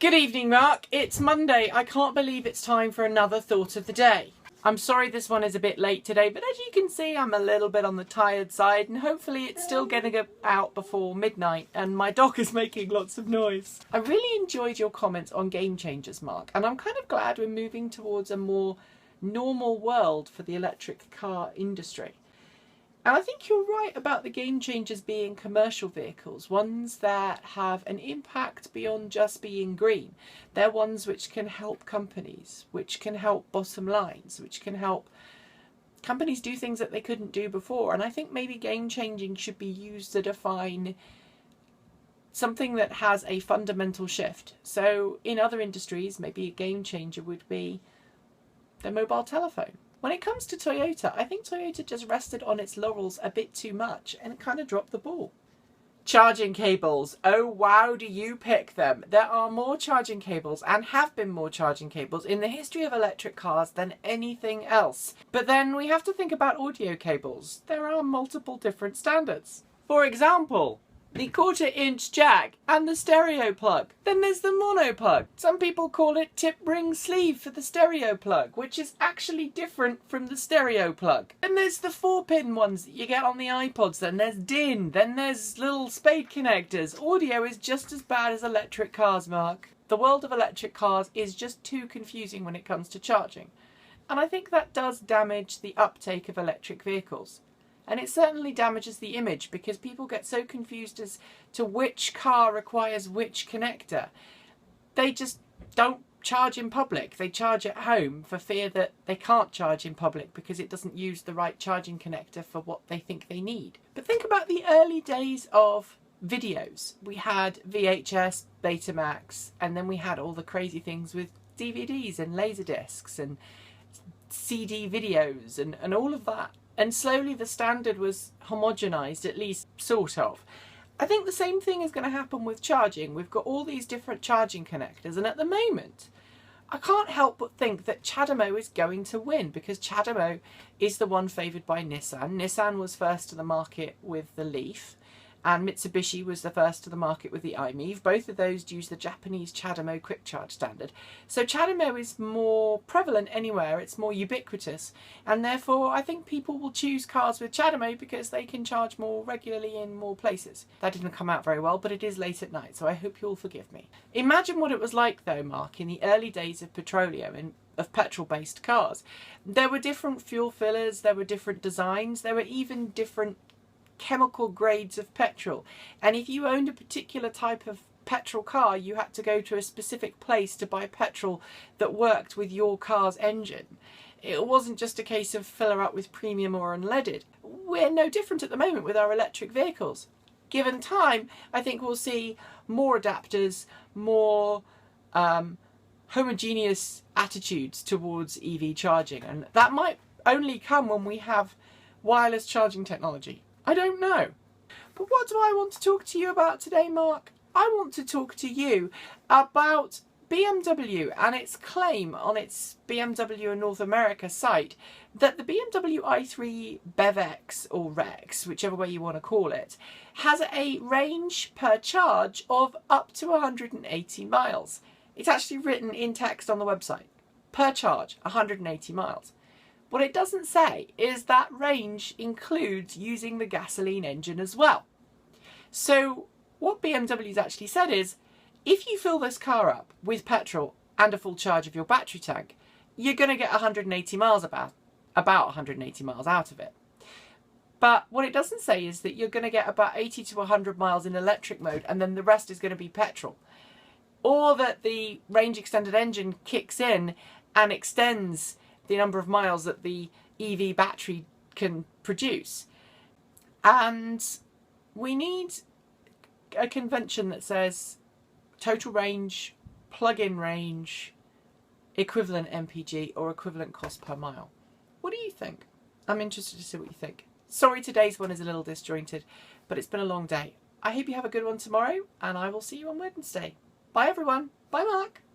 Good evening, Mark. It's Monday. I can't believe it's time for another thought of the day. I'm sorry this one is a bit late today, but as you can see, I'm a little bit on the tired side, and hopefully it's still getting out before midnight, and my dog is making lots of noise. I really enjoyed your comments on game changers, Mark, and I'm kind of glad we're moving towards a more normal world for the electric car industry. And I think you're right about the game changers being commercial vehicles, ones that have an impact beyond just being green. They're ones which can help companies, which can help bottom lines, which can help companies do things that they couldn't do before. And I think maybe game changing should be used to define something that has a fundamental shift. So in other industries, maybe a game changer would be the mobile telephone. When it comes to Toyota, I think Toyota just rested on its laurels a bit too much and kind of dropped the ball. Charging cables. Oh wow, do you pick them? There are more charging cables and have been more charging cables in the history of electric cars than anything else. But then we have to think about audio cables. There are multiple different standards. For example, the 1/4 inch jack and the stereo plug. Then there's the mono plug. Some people call it tip ring sleeve for the stereo plug, which is actually different from the stereo plug. Then there's the 4-pin ones that you get on the iPods. Then there's DIN. Then there's little spade connectors. Audio is just as bad as electric cars, Mark. The world of electric cars is just too confusing when it comes to charging. And I think that does damage the uptake of electric vehicles. And it certainly damages the image because people get so confused as to which car requires which connector. They just don't charge in public. They charge at home for fear that they can't charge in public because it doesn't use the right charging connector for what they think they need. But think about the early days of videos. We had VHS, Betamax, and then we had all the crazy things with DVDs and Laserdiscs and CD videos and all of that. And slowly the standard was homogenized, at least sort of. I think the same thing is going to happen with charging. We've got all these different charging connectors, and at the moment I can't help but think that CHAdeMO is going to win because CHAdeMO is the one favoured by Nissan. Nissan was first to the market with the Leaf, and Mitsubishi was the first to the market with the iMEV. Both of those use the Japanese CHAdeMO quick charge standard. So CHAdeMO is more prevalent anywhere, it's more ubiquitous, and therefore I think people will choose cars with CHAdeMO because they can charge more regularly in more places. That didn't come out very well, but it is late at night, so I hope you'll forgive me. Imagine what it was like though, Mark, in the early days of petroleum and of petrol-based cars. There were different fuel fillers, there were different designs, there were even different chemical grades of petrol, and if you owned a particular type of petrol car you had to go to a specific place to buy petrol that worked with your car's engine. It wasn't just a case of fill her up with premium or unleaded. We're no different at the moment with our electric vehicles. Given time, I think we'll see more adapters, more homogeneous attitudes towards EV charging, and that might only come when we have wireless charging technology. I don't know. But what do I want to talk to you about today, Mark? I want to talk to you about BMW and its claim on its BMW North America site that the BMW i3 BEVX or REX, whichever way you want to call it, has a range per charge of up to 180 miles. It's actually written in text on the website. Per charge, 180 miles. What it doesn't say is that range includes using the gasoline engine as well. So what BMW's actually said is, if you fill this car up with petrol and a full charge of your battery tank, you're going to get 180 miles, about 180 miles out of it. But what it doesn't say is that you're going to get about 80 to 100 miles in electric mode and then the rest is going to be petrol. Or that the range extended engine kicks in and extends the number of miles that the EV battery can produce. And we need a convention that says total range, plug-in range, equivalent MPG or equivalent cost per mile. What do you think? I'm interested to see what you think. Sorry today's one is a little disjointed, but it's been a long day. I hope you have a good one tomorrow and I will see you on Wednesday. Bye everyone. Bye Mark.